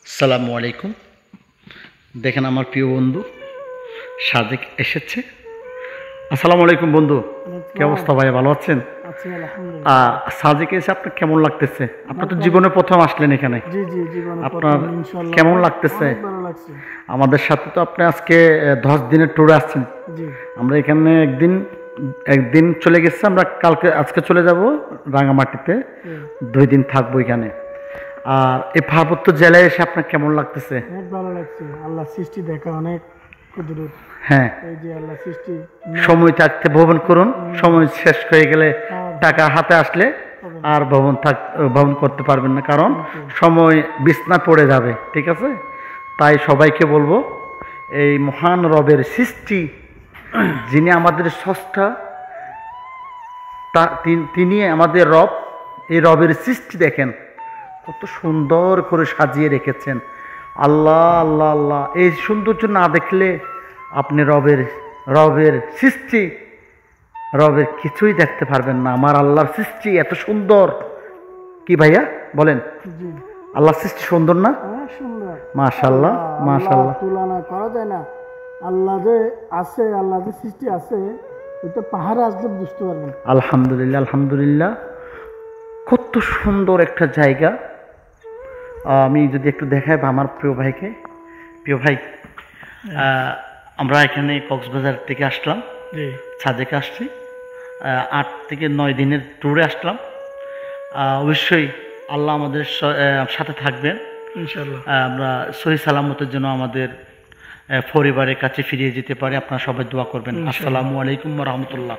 আসসালামু আলাইকুম। দেখেন আমার প্রিয় বন্ধু সাদেক এসেছে। আসসালামু আলাইকুম বন্ধু, কি অবস্থা ভাই, ভালো আছেন? সাদেক এসে আপনার কেমন লাগতেছে? আপনার তো জীবনে প্রথম আসলেন এখানে, আপনার কেমন লাগতেছে? আমাদের সাথে তো আপনি আজকে 10 দিনের ট্যুরে আসছেন। আমরা এখানে একদিন চলে গেছি, আমরা আজকে চলে যাব রাঙামাটিতে, 2 দিন থাকবো এখানে। আর এই পার্বত্য জেলায় এসে আপনার কেমন লাগতেছে? অনেক ভালো লাগছে, আল্লাহ সৃষ্টি দেখা অনেক কুদরত। হ্যাঁ, এই যে আল্লাহ সৃষ্টি, সময় থাকতে ভ্রমণ করুন, সময় শেষ হয়ে গেলে টাকা হাতে আসলে আর ভ্রমণ করতে পারবেন না, কারণ সময় বিছনা পড়ে যাবে। ঠিক আছে, তাই সবাইকে বলবো এই মহান রবের সৃষ্টি, যিনি আমাদের স্রষ্টা, তিনি আমাদের রব। এই রবের সৃষ্টি দেখেন কত সুন্দর করে সাজিয়ে রেখেছেন। আল্লাহ আল্লাহ আল্লাহ, এই সৌন্দর্য না দেখলে আপনি রবের সৃষ্টি, রবের কিছুই দেখতে পারবেন না। আমার আল্লাহর সৃষ্টি এত সুন্দর, কি ভাইয়া বলেন? আল্লাহর সৃষ্টি সুন্দর না? মাশাআল্লাহ মাশাআল্লাহ, তুলনা করা যায় না। আল্লাহ যে আছে, আল্লাহ যে সৃষ্টি আছে, এটা পাহাড়ে আসলে বুঝতে পারবেন। আলহামদুলিল্লাহ আলহামদুলিল্লাহ, কত সুন্দর একটা জায়গা। আমি যদি একটু দেখাই আমার প্রিয় ভাইকে। প্রিয় ভাই, আমরা এখানে কক্সবাজার থেকে আসলাম, সাদেকে আসছি, 8 থেকে 9 দিনের ট্যুরে আসলাম। অবশ্যই আল্লাহ আমাদের সাথে থাকবেন ইনশাআল্লাহ। আমরা সহি সালামতের জন্য আমাদের পরিবারের কাছে ফিরিয়ে যেতে পারি। আপনারা সবাই দোয়া করবেন। আসসালামু আলাইকুম ওয়া রাহমাতুল্লাহ।